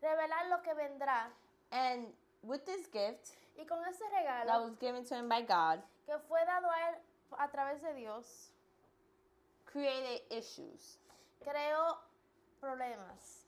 revelar lo que vendrá. And with this gift Y con ese that regalo was given to him by God, que fue dado a él a través de Dios, created issues. creó problemas.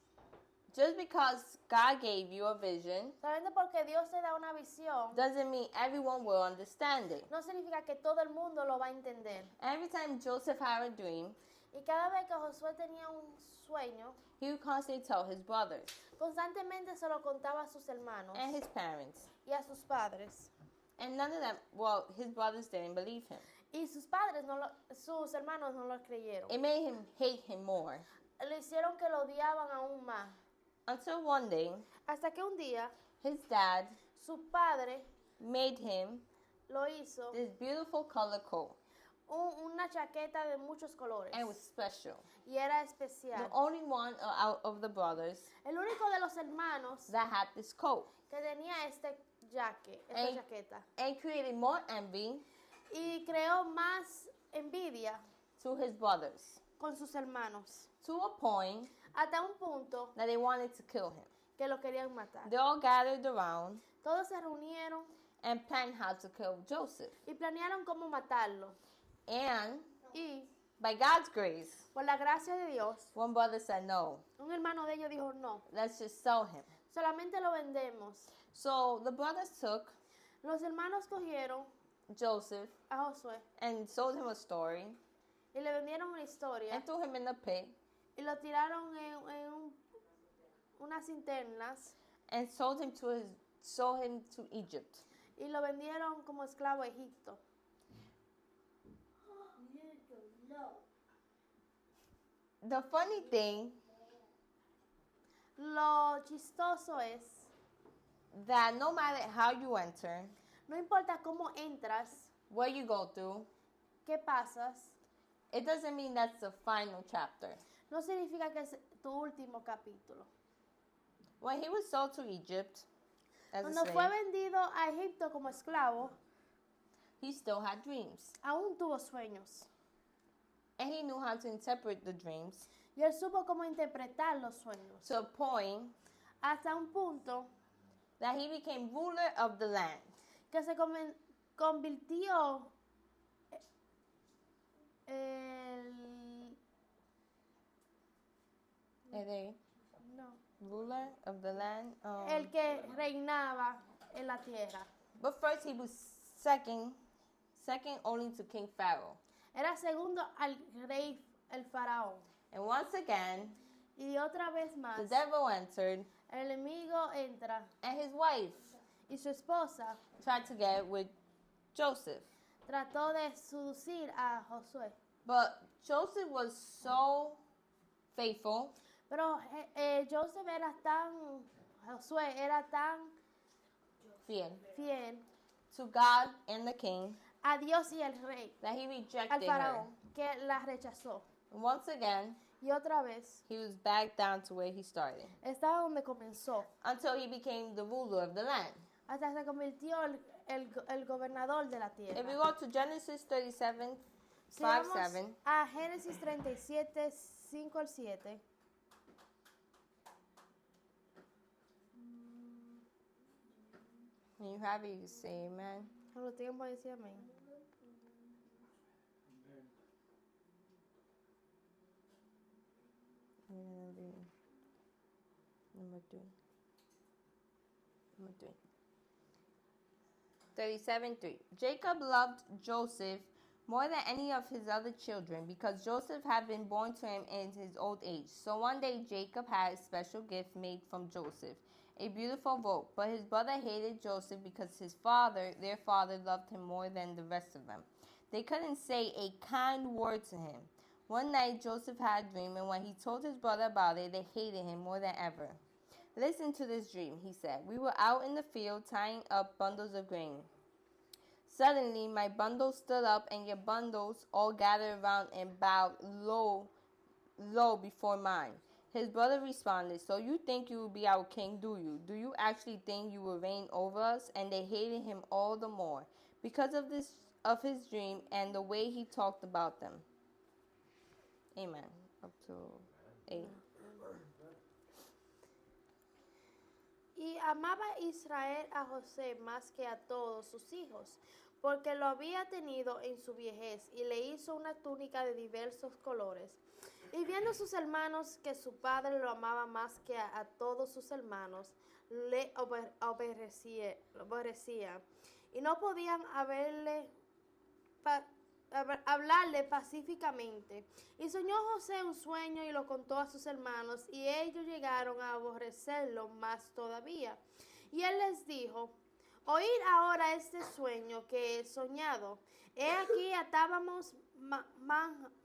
Just because God gave you a vision Solamente porque Dios te da una visión, doesn't mean everyone will understand it. no significa que todo el mundo lo va a entender. Every time Joseph had a dream, Y cada vez que Josué tenía un sueño, he would constantly tell his brothers constantemente se lo contaba a sus hermanos and his parents. y a sus padres. And none of them, well, his brothers didn't believe him. Y sus padres, sus hermanos no lo creyeron. It made him hate him more. Le hicieron que lo odiaban aún más. Until one day, Hasta que un día, his dad su padre made him lo hizo this beautiful color coat. una chaqueta de muchos colores. And it was special. Y era The especial. only one out of the brothers El único de los hermanos that had this coat. que tenía esta And- chaqueta. And created more envy Y creó más envidia to his brothers. con sus hermanos. To a point Hasta un punto that they wanted to kill him. que lo querían matar. They all gathered around Todos se reunieron and planned how to kill Joseph. y planearon cómo matarlo. And Y by God's grace, por la gracia de Dios, one brother said, no, un hermano de ellos dijo, no, let's just sell him. solamente lo vendemos. So the brothers took Los hermanos cogieron Joseph a Josué and sold him a story y le vendieron una historia and threw him in the pit y lo tiraron en unas cinternas and sold him to Egypt. y lo vendieron como esclavo a Egipto. The funny thing Lo chistoso es, that no matter how you enter, no importa cómo entras, what you go through, qué pasas, it doesn't mean that's the final chapter. no significa que es tu último capítulo. When he was sold to Egypt as a Cuando fue slave, vendido a Egipto como esclavo, he still had dreams. aún tuvo sueños. And he knew how to interpret the dreams Y él supo cómo interpretar los sueños. to a point Hasta un punto that he became ruler of the land. que se convirtió el... No. Ruler of the land. El que reinaba en la tierra. But first he was second only to King Pharaoh. Era segundo al rey, el faraón. And once again, Y otra vez the más, devil entered el enemigo entra and his wife y su esposa tried to get with Joseph. trató de seducir a Josué. But Joseph was so faithful Pero Josué era tan fiel fiel to God and the king a Dios y al rey, that he al rejected her. faraón, que la rechazó. And once again, Y otra vez, he was back down to where he started estaba donde comenzó, until he became the ruler of the land. hasta se convirtió el gobernador de la If we tierra. go to Genesis 37, Si 5, vamos 7, a Génesis 37, 5 al 7, when you have it, you say amen. cuando tengan para decir amén. Number 3. 37:3. Jacob loved Joseph more than any of his other children because Joseph had been born to him in his old age. So one day Jacob had a special gift made from Joseph, a beautiful robe. But his brother hated Joseph because their father, loved him more than the rest of them. They couldn't say a kind word to him. One night Joseph had a dream, and when he told his brother about it, they hated him more than ever. Listen to this dream, he said. We were out in the field tying up bundles of grain. Suddenly, my bundles stood up, and your bundles all gathered around and bowed low before mine. His brother responded, so you think you will be our king, do you? Do you actually think you will reign over us? And they hated him all the more because of his dream and the way he talked about them. Amen. Up to 8. amaba Israel a José más que a todos sus hijos, porque lo había tenido en su viejez y le hizo una túnica de diversos colores. Y viendo sus hermanos que su padre lo amaba más que a todos sus hermanos, le aborrecía y no podían hablarle pacíficamente. Y soñó José un sueño y lo contó a sus hermanos, y ellos llegaron a aborrecerlo más todavía. Y él les dijo: oíd ahora este sueño que he soñado. He aquí atábamos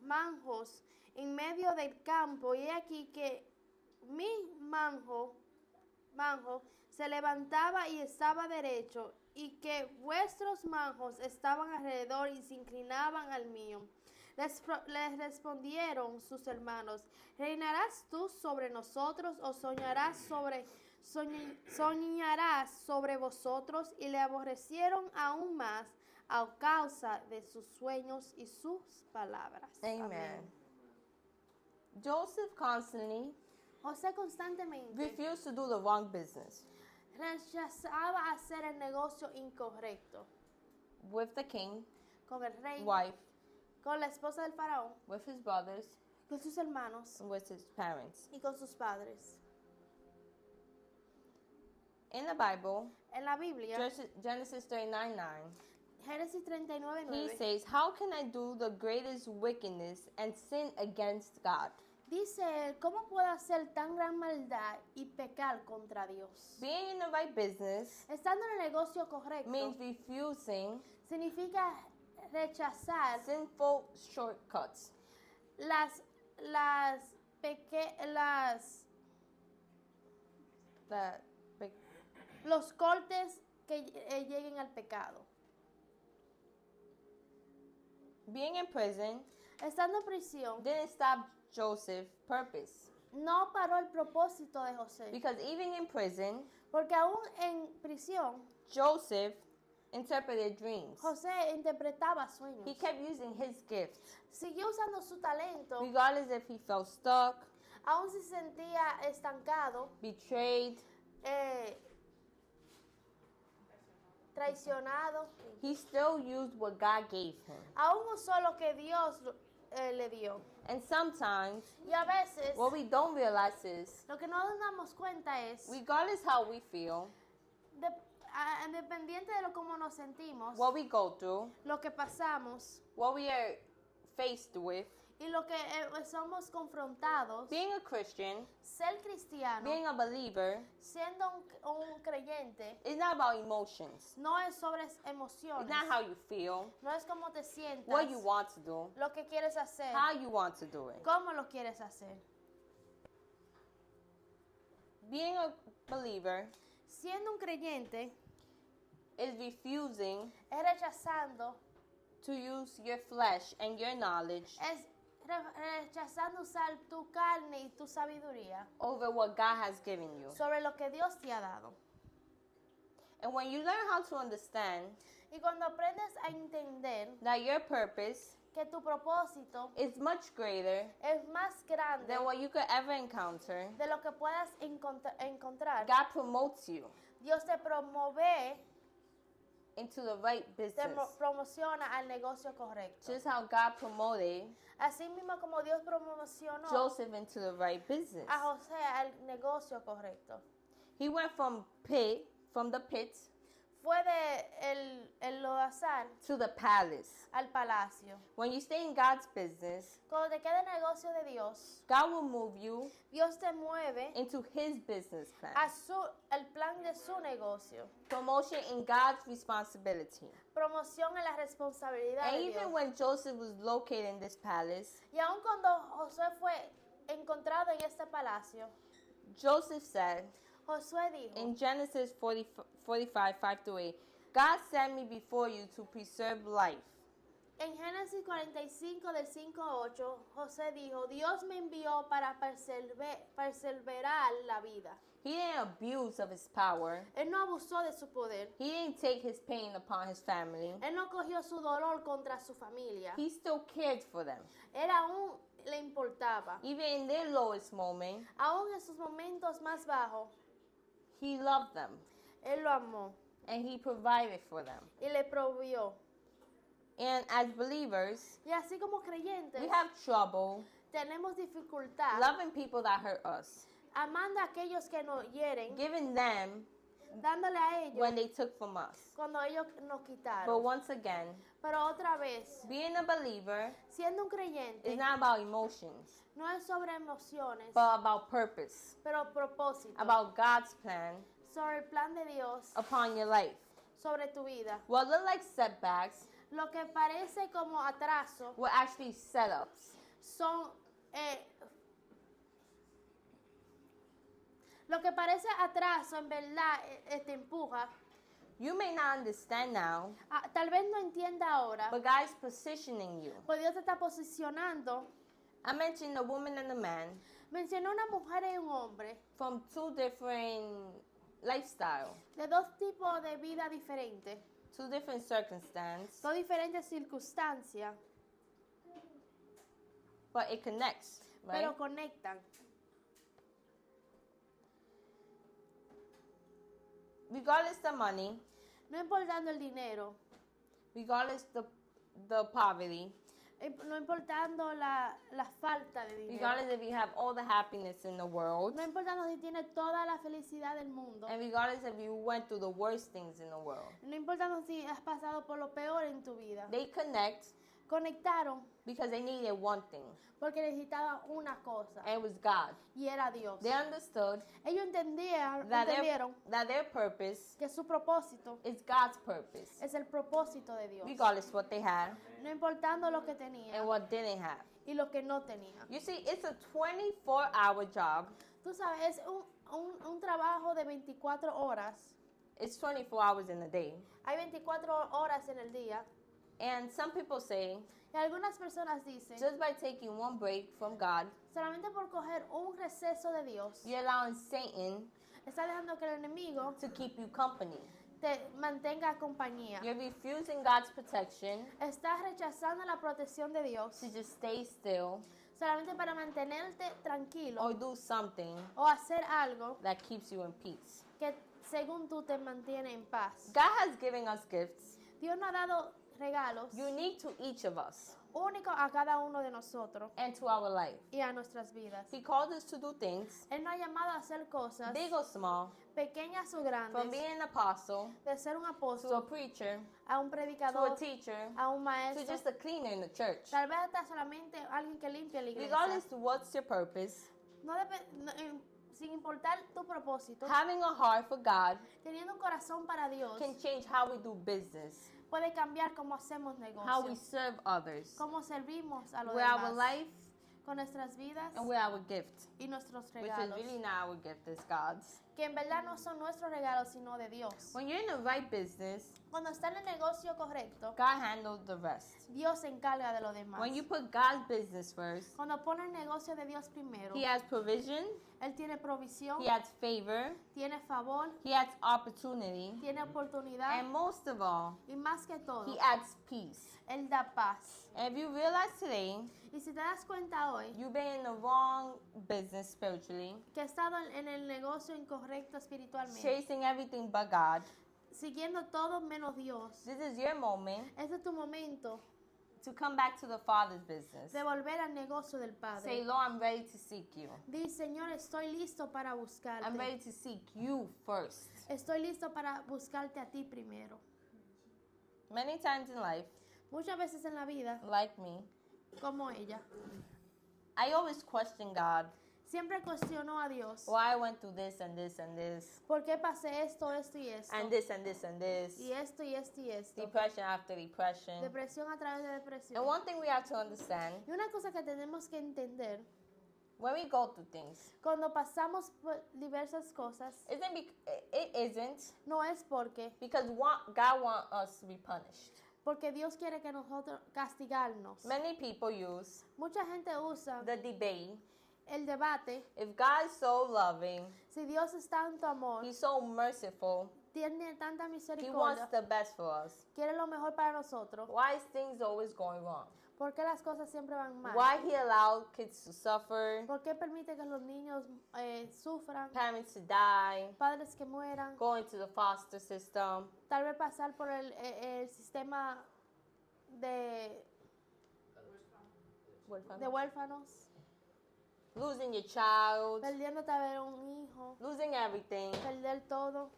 manjos en medio del campo, y he aquí que mi manjo se levantaba y estaba derecho, y que vuestros manjos estaban alrededor y se inclinaban al mío. Les respondieron sus hermanos: ¿reinarás tú sobre nosotros o soñarás sobre vosotros? Y le aborrecieron aún más a causa de sus sueños y sus palabras. Amen. Joseph constantly José constantemente refused to do the wrong business rechazaba hacer el negocio incorrecto with the king, con el rey, wife, con la esposa del faraón, with his brothers, con sus hermanos and with his parents. y con sus padres. In the Bible, En la Biblia, Genesis 39:9, Génesis 39:9, he says, "How can I do the greatest wickedness and sin against God?" dice él: ¿cómo puedo hacer tan gran maldad y pecar contra Dios? Being in the right business Estando en el negocio correcto means refusing significa rechazar sinful shortcuts. las That los cortes que lleguen al pecado. being in prison Estando en prisión didn't stop Joseph's purpose, no paró el propósito de José, because even in prison, porque aún en prisión Joseph interpreted dreams. José interpretaba He sueños. kept using his gifts, Siguió usando su talento, regardless if he felt stuck, aún si se sentía estancado, betrayed. traicionado. He still used what God gave him. Aún usó lo que Dios le dio. And sometimes, Y a veces, what we don't realize is, lo que no nos damos cuenta es, regardless how we feel, independiente de cómo nos sentimos, what we go through, lo que pasamos what we are faced with, y lo que somos confrontados, being a Christian, ser cristiano, being a believer, siendo un creyente, is not about emotions. no es sobre It's emociones, not how you feel, no es cómo te sientas, what you want to do, lo que quieres hacer, how you want to do it. cómo lo quieres hacer. Being a believer Siendo un creyente is refusing es rechazando, to use your flesh and your knowledge es rechazando usar tu carne y tu sabiduría over what God has given you. sobre lo que Dios te ha dado. And when you learn how to understand Y cuando aprendes a entender that your purpose que tu propósito is much greater es más grande than what you could ever encounter, de lo que puedas encontrar, God promotes you Dios te promueve, into the right te business. promociona al negocio correcto. Just how God promoted Así mismo como Dios promocionó Joseph into the right business. a José al negocio correcto. He went from the pit Fue de el lodazal to the palace. al palacio. When you stay in God's business, Cuando te queda el negocio de Dios, God will move you Dios te mueve into his business plan. a el plan de su negocio. Promotion in God's responsibility. Promoción en la responsabilidad And de even Dios. when Joseph was located in this palace, Y aun cuando Josué fue encontrado en este palacio, Joseph said Josué dijo in Genesis 45, 5-8, God sent me before you to preserve life. en Génesis 45 del 5 a 8, José dijo: Dios me envió para perseverar la vida. He didn't abuse of his power. Él no abusó de su poder. He didn't take his pain upon his family. Él no cogió su dolor contra su familia. He still cared for them. Él aún le importaba. Even in their lowest moment, Aún en sus momentos más bajos, He loved them Él lo amó and he provided for them. y le provió. And as believers, Y así como creyentes, we have trouble tenemos dificultad loving people that hurt us, amando a aquellos que nos hieren, giving them dándole a ellos when they took from us. cuando ellos nos But quitaron. once again, Pero otra vez, being a believer siendo un is creyente, not about emotions, no es sobre emociones, but about purpose, pero propósito, about God's plan sobre el plan de Dios, upon your life. sobre tu vida. What look like setbacks Lo que parece como atraso were actually setups. son lo que parece atraso en verdad te empuja. You may not understand now, Tal vez no entienda ahora, but God is positioning you. pues Dios te está posicionando. I mentioned a woman and a man Mencionó una mujer y un hombre from two different lifestyles, de dos tipos de vida diferentes, two different circumstances, dos diferentes circunstancias, but it connects, right? pero conectan. Regardless the money, No importando el dinero, regardless the poverty, no importando la falta de dinero, regardless if you have all the happiness in the world, no importando si tienes toda la felicidad del mundo, and regardless if you went through the worst things in the world, no importando si has pasado por lo peor en tu vida, they connect conectaron because they needed one thing, porque necesitaban una cosa and it was God. y era Dios. They understood Ellos entendieron that their purpose que su propósito is God's purpose, es el propósito de Dios, regardless what they had no importando lo que and tenían what didn't have. y lo que no tenían. You see, it's a 24-hour job. Tú sabes, es un trabajo de 24 horas. It's 24 hours in a day. Hay 24 horas en el día. And some people say, Y algunas personas dicen, just by taking one break from God, solamente por coger un receso de Dios, you're allowing Satan está dejando que el enemigo to keep you company. te mantenga compañía. You're refusing God's protection Estás rechazando la protección de Dios to just stay still solamente para mantenerte tranquilo or do something o hacer algo that keeps you in peace. que según tú te mantiene en paz. God has given us gifts Dios nos ha dado regalos unique to each of us únicos a cada uno de nosotros and to our life. y a nuestras vidas. He called us to do things, Él nos ha llamado a hacer cosas big or small, pequeñas o from grandes, being an apostle de ser un to a apóstol, preacher a un to a predicador, teacher a un to maestro, just a cleaner in the church. tal vez hasta solamente alguien que limpie la iglesia. Regardless to what's your purpose, Sin importar tu propósito, having a heart for God teniendo un corazón para Dios, can change how we do business, puede cambiar cómo hacemos how we negocios, serve others, cómo servimos a los with our demás, life con nuestras vidas and with our gift, y nuestros which is regalos, really not our gift, it's God's. que en verdad no son nuestros regalos, sino de Dios. When you're in the right business, Cuando está en el negocio correcto, God handles the rest. Dios se encarga de lo demás. When you put God's business first, Cuando pone el negocio de Dios primero, He has provision, Él tiene provisión, He has favor, tiene favor, He has opportunity, tiene oportunidad and most of all, y más que todo, He adds peace. Él da paz. And if you realize today, Y si te das cuenta hoy you've been in the wrong business spiritually, que he estado en el negocio incorrecto espiritualmente, chasing everything but God, siguiendo todo menos Dios, this is your moment este es tu momento to come back to the Father's business. de volver al negocio del Say, Padre. Lord, I'm ready to seek you. Di, Señor, estoy listo para I'm buscarte. ready to seek you first. Estoy listo para buscarte a ti primero. Many times in life, Muchas veces en la vida, like me, como ella, I always question God. siempre cuestionó a Dios. Why I went through this and this and this, ¿Por qué pasé esto, esto y esto? and this and this and this, Y esto y esto y esto. depression after depression. Depresión a través de depresión. And one thing we have to understand, Y una cosa que tenemos que entender, when we go through things, cuando pasamos por diversas cosas, it isn't no es because God wants us to be punished. porque Dios quiere que nosotros castigarnos. Many people use Mucha gente usa the debate. el debate. If God is so loving, Si Dios es tanto amor, He's so merciful, tiene tanta He wants misericordia, the best for us. quiere lo mejor para nosotros, Why is things always going wrong? ¿Por qué las cosas siempre van mal? Why he allowed kids to suffer, ¿Por qué permite que los niños sufran? parents to die, Padres que mueran. go into the foster system, Tal vez pasar por el sistema de huérfanos. losing your child, Perdiéndote a ver un hijo. losing everything. Perder todo.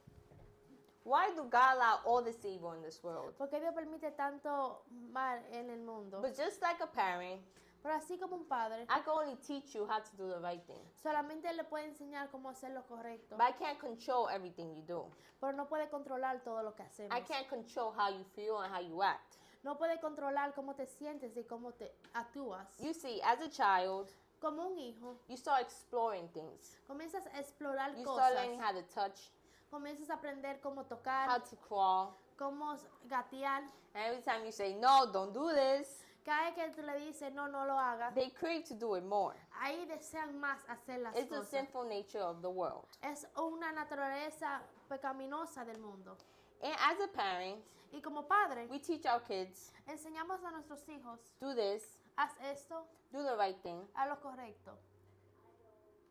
Why do God allow all this evil in this world? ¿Por qué Dios permite tanto mal en el mundo? But just like a parent, Pero así como un padre, I can only teach you how to do the right thing. solamente le puede enseñar cómo hacer lo correcto. But I can't control everything you do. Pero no puede controlar todo lo que hacemos. I can't control how you feel and how you act. No puede controlar cómo te sientes y cómo te actúas. You see, as a child, Como un hijo, you start exploring things. comienzas a explorar You start cosas. learning how to touch, Comienzas a aprender cómo how tocar, to crawl. cómo gatear. And every time you say, no, don't do this, Cada vez que tú le dices, no, no lo hagas, they crave to do it more. ahí desean más hacer las It's the cosas. sinful nature of the world. Es una naturaleza pecaminosa del mundo. And as a parent, Y como padre, we teach our kids, enseñamos a nuestros hijos, do this, haz esto, do the right thing, haz lo correcto.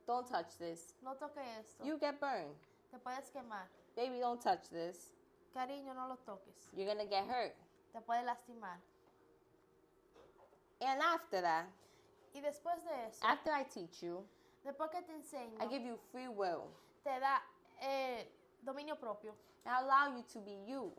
don't touch this. No toques esto. You get burned. Te puedes quemar. Baby, don't touch this. Cariño, no lo toques. You're going to get hurt. Te puede lastimar. And after that, Y después de eso, after I teach you, después que te enseño, I give you free will. te da dominio propio I allow you to be you.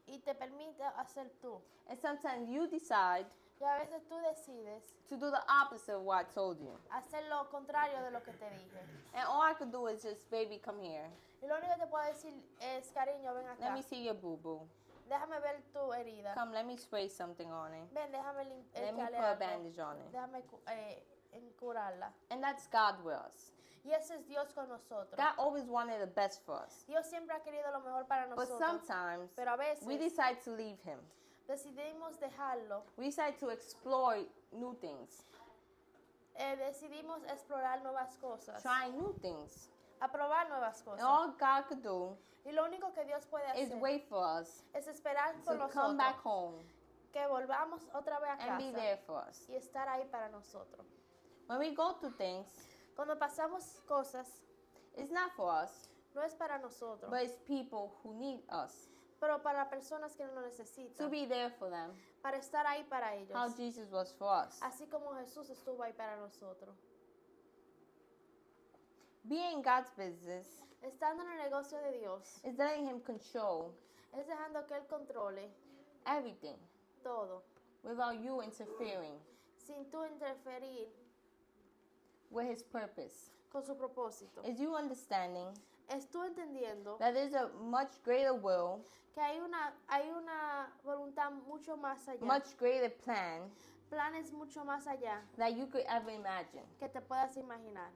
y te permite hacer tú. And sometimes you decide Y a veces tú decides to do the opposite of what I told you. hacer lo contrario de lo que te dije. And all I could do is just, baby, come here. Y lo único que te puedo decir es, cariño, ven Let acá. me see your boo-boo. Déjame ver tu herida. Come, let me spray something on it. Ven, déjame Let me echarle put a algo. bandage on it. Déjame curarla. And that's God with us. Y ese es Dios con nosotros. God always wanted the best for us. Dios siempre ha querido lo mejor para But nosotros. sometimes Pero a veces we decide to leave Him. decidimos dejarlo. We decide to explore new things, Decidimos explorar nuevas cosas. try new things. A probar nuevas And cosas. all God could do Y lo único que Dios puede is hacer wait for us es esperar por to nosotros. come back home Que volvamos otra vez a and be there casa. for us. Y estar ahí para nosotros. When we go through things, Cuando pasamos cosas, it's not for us, no es para nosotros. but it's people who need us. Pero para personas que no To necesitan. be there for them, Para estar ahí para ellos. how Jesus was for us. Así como Jesús estuvo ahí para nosotros. Being God's business Estando en el negocio de Dios, is letting Him control es dejando que Él controle everything todo, without you interfering sin tú interferir with His purpose. con su propósito. Is you understanding Es tú entendiendo that there's a much greater will, que hay una voluntad mucho más allá, much greater plan planes mucho más allá that you could ever imagine. que te puedas imaginar.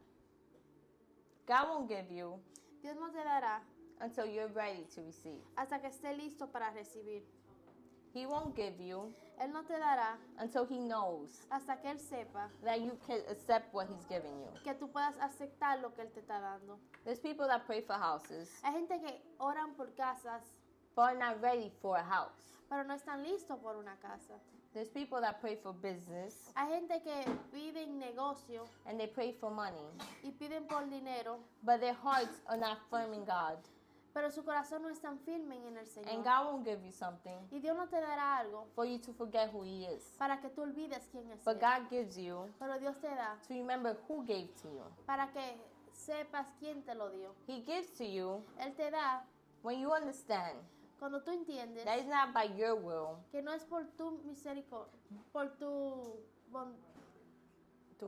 God won't give you Dios no te dará until you're ready to receive. hasta que esté listo para recibir. He won't give you Él no te dará until He knows hasta que Él sepa that you can accept what He's giving you. que tú puedas aceptar lo que Él te está dando. There's people that pray for houses Hay gente que oran por casas, but are not ready for a house. pero no están listos por una casa. There's people that pray for business Hay gente que piden negocio and they pray for money, y piden por dinero, but their hearts are not firm in God. pero su corazón no es tan firme en el And Señor. God won't give you something Y Dios no te dará algo for you to forget who He is. para que tú olvides quién es But Él. God gives you Pero Dios te da to remember who gave to you. para que sepas quién te lo dio. He gives to you Él te da when you understand cuando tú entiendes that it's not by your will, que no es por tu misericordia, por tu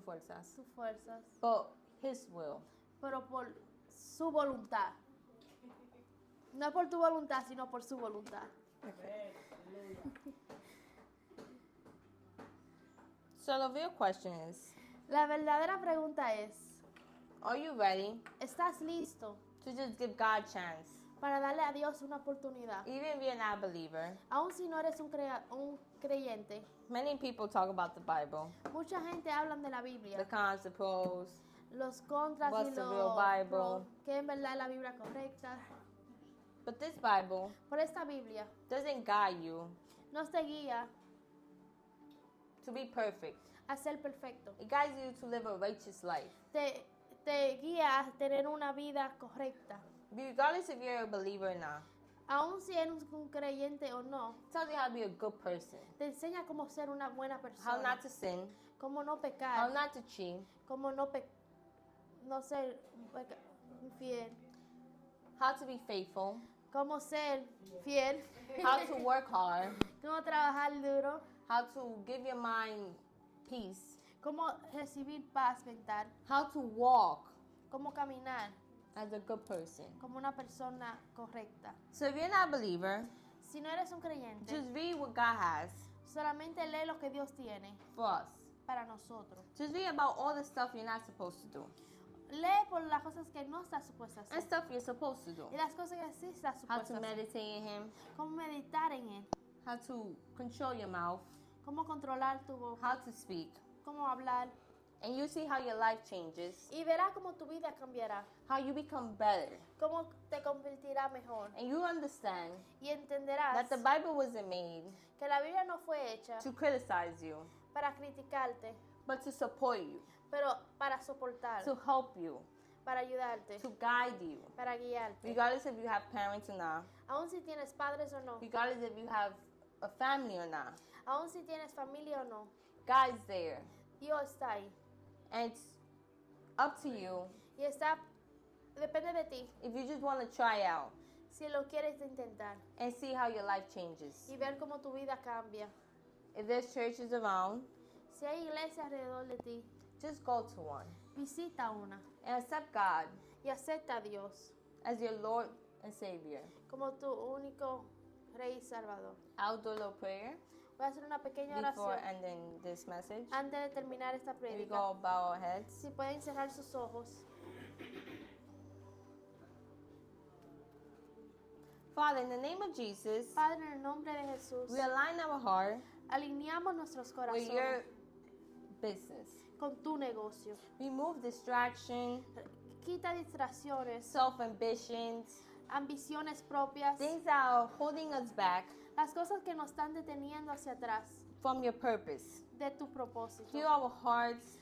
fuerzas, tus fuerzas, but His will. pero por su voluntad. No por tu voluntad, sino por su voluntad. So the real question is, La verdadera pregunta es, are you ready ¿estás listo to just give God a chance? para darle a Dios una oportunidad? Even if you're not a believer, Aun si no eres un creyente, many people talk about the Bible, mucha gente habla de la the Biblia, cons, the pros, los contras What's y the los real Bible? pros, que en verdad es la Biblia correcta. but this Bible Por esta Biblia doesn't guide you nos te guía to be perfect. a ser perfecto. It guides you to live a righteous life. Te guía a tener una vida correcta. Regardless if you're a believer or not. Aun si eres un creyente o no, It tells you how to be a good person. te enseña cómo ser una buena How persona. not to sin. Cómo no How pecar. not to cheat. Cómo no ser infiel. How to be faithful. Cómo ser fiel. How to work hard. Cómo trabajar duro. How to give your mind peace. Cómo recibir paz mental. How to walk Cómo caminar as a good person. como una persona correcta. So if you're not a believer, Si no eres un creyente, just read what God has solamente lee lo que Dios tiene for us. para nosotros. Just read about all the stuff you're not supposed to do Lee por las cosas que no estás supuesta a and hacer stuff you're supposed to do. y las cosas que sí estás How supuesta to a hacer. meditate in Him. Cómo meditar en Él. How to control your mouth. Cómo controlar tu boca. How to speak. Cómo hablar. And you see how your life changes. Y verás cómo tu vida cambiará. How you become better. Cómo te convertirá mejor. And you understand Y entenderás that the Bible wasn't made que la Biblia no fue hecha to criticize you, para criticarte, but to support you, pero para soportar, to help you, para ayudarte, to guide you. para guiarte. Regardless if you have parents or not, Aun si tienes padres o no, regardless if you have a family or not, aun si tienes familia o no, God's there. Dios está ahí. And it's up to you Y depende de ti if you just want to try out si lo quieres intentar and see how your life changes. y ver cómo tu vida cambia. If there's churches around, Si hay iglesia alrededor de ti, just go to one visita una and accept God y acepta a Dios as your Lord and Savior. como tu único Rey y Salvador. I'll do a little prayer Voy a hacer una pequeña before oración ending this message. antes de terminar esta We prédica. go bow our heads. Si pueden cerrar sus ojos. Father, in the name of Jesus, Padre, en el nombre de Jesús, we align our heart alineamos nuestros with your corazones business. con tu negocio. Remove distraction, Quita distracciones, self-ambitions, ambiciones propias, things that are holding us back las cosas que nos están deteniendo hacia atrás from your purpose. de tu propósito. Heal our hearts,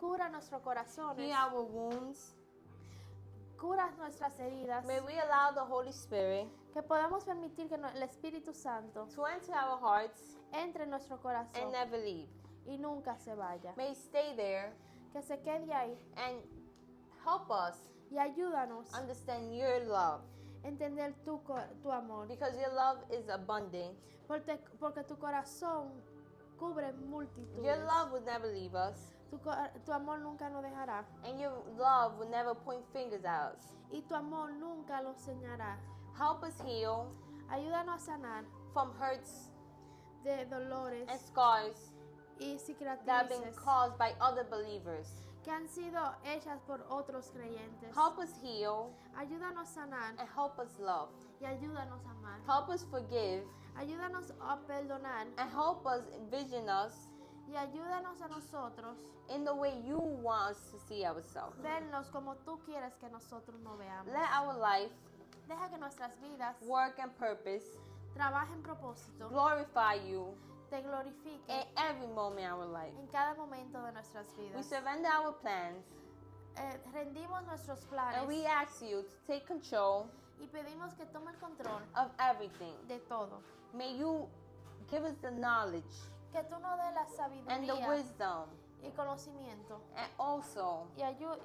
Cura nuestros corazones, heal our wounds. cura nuestras heridas, May we allow the Holy Spirit que podamos permitir que el Espíritu Santo to enter our hearts entre en nuestro and corazón never leave. y nunca se vaya. May stay there Que se quede ahí and help us y ayúdanos a understand your love, entender tu amor. because your love is abundant. Porque tu corazón cubre Your multitudes. love will never leave us, Tu amor nunca nos dejará. and your love will never point fingers at us. Y tu amor nunca lo enseñará. Help us heal Ayúdanos a sanar from hurts de dolores and scars y that have been cicatrices caused by other believers. que han sido hechas por otros creyentes. Help us heal Ayúdanos a sanar and help us love. y ayúdanos a amar. Help us forgive Ayúdanos a perdonar and help us envision us y ayúdanos a nosotros in the way you want us to see ourselves. vernos como tú quieres que nosotros nos veamos. Let our life, Deja que nuestras vidas work, and purpose trabajen propósito, glorify you te glorifiquen in every moment of our life. en cada momento de nuestras We vidas. surrender our plans Rendimos nuestros and we planes ask you to take control y pedimos que tome el control of everything. de todo. May you give us the knowledge Que tú nos des la and the sabiduría wisdom, y conocimiento. and also, Y ayuda.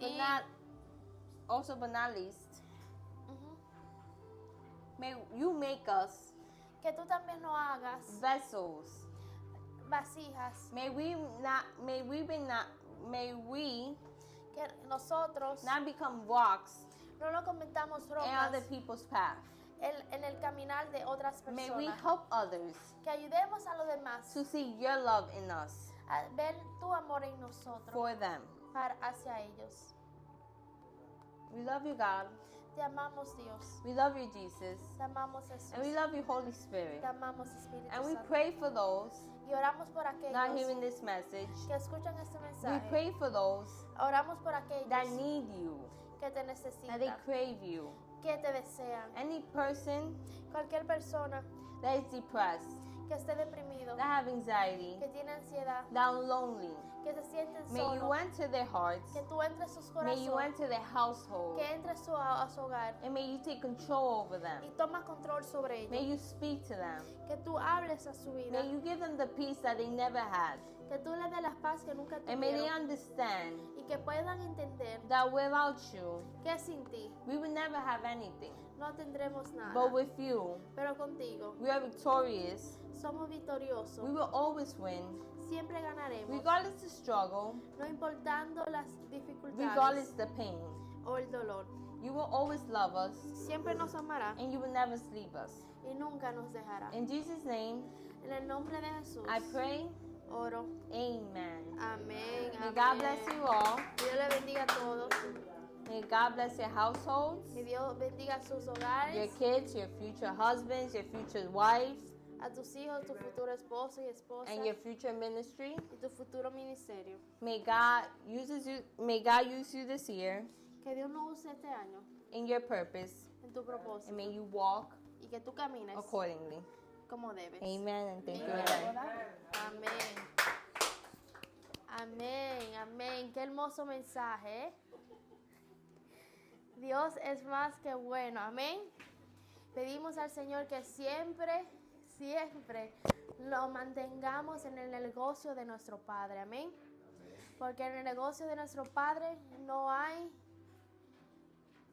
but not least, Ujú. may you make us Que tú también nos hagas vessels. vasijas. May we Que nosotros not become rocks no nos convirtamos in other rocas people's path. en el caminar de otras May we personas. help others Que ayudemos a los demás to see your love in us a ver tu amor en nosotros for them. hacia ellos. We love you, God. Te amamos, Dios. We love you, Jesus. Te amamos, Jesús. And we love you, Holy Spirit. Te amamos, Espíritu And we Santo. pray for those Y oramos por not aquellos hearing this message. que escuchan este We mensaje. pray for those Oramos por aquellos that need you, que te that they necesitan, crave you. que te desean. Any person Cualquier persona that is depressed, que esté deprimido, that have anxiety, que tiene ansiedad, that are lonely. que se sienten May you solos, enter their hearts. que tú entres a sus May you corazones, enter their household. que entres a su hogar And may you take control over them. y toma control sobre May ellos, you speak to them. que tú hables a su vida, May you give them the peace that they never had. que tú les des la paz que nunca And may they tuvieron understand y que puedan entender that without you, que sin ti we would never have anything. no tendremos nada, But with you, pero contigo we are victorious. somos victoriosos, We will always win, siempre ganaremos, regardless the struggle, no importando las regardless dificultades the pain. o el dolor, You will always love us, siempre nos amará and you will never leave us. y nunca nos dejará. In Jesus' name, En el nombre de Jesús, I pray. oro. Amen. Amén. May Amén. God bless you all. Dios le bendiga a todos. May God bless your households, Que Dios bendiga sus your hogares, kids, your future husbands, your future wives, a tus hijos, tu futuro esposo y esposa and your future ministry. y tu futuro ministerio. May God use you this year Que Dios nos use este año in your purpose, en tu propósito and may you walk y que tú camines accordingly. como debes. Amen, and thank you Amén. again. Amén. Amén, amén. Qué hermoso mensaje, ¿eh? Dios es más que bueno, amén. Pedimos al Señor que siempre, siempre lo mantengamos en el negocio de nuestro Padre, amén. Porque en el negocio de nuestro Padre no hay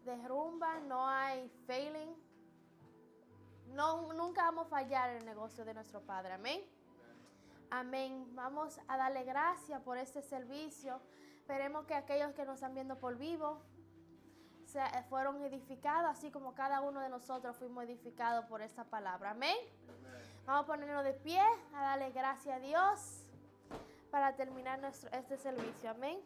derrumba, no hay failing. No, nunca vamos a fallar en el negocio de nuestro Padre, amén. Amén. Vamos a darle gracias por este servicio. Esperemos que aquellos que nos están viendo por vivo fueron edificados, así como cada uno de nosotros fuimos edificados por esta palabra. Amén. Vamos a ponernos de pie, a darle gracias a Dios para terminar este servicio. Amén.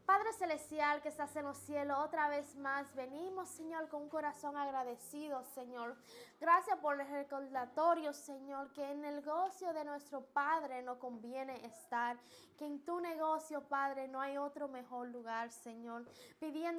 Padre Celestial que estás en los cielos, otra vez más venimos, Señor, con un corazón agradecido, Señor. Gracias por el recordatorio, Señor, que en el negocio de nuestro Padre nos conviene estar, que en tu negocio, Padre, no hay otro mejor lugar, Señor. Pidiendo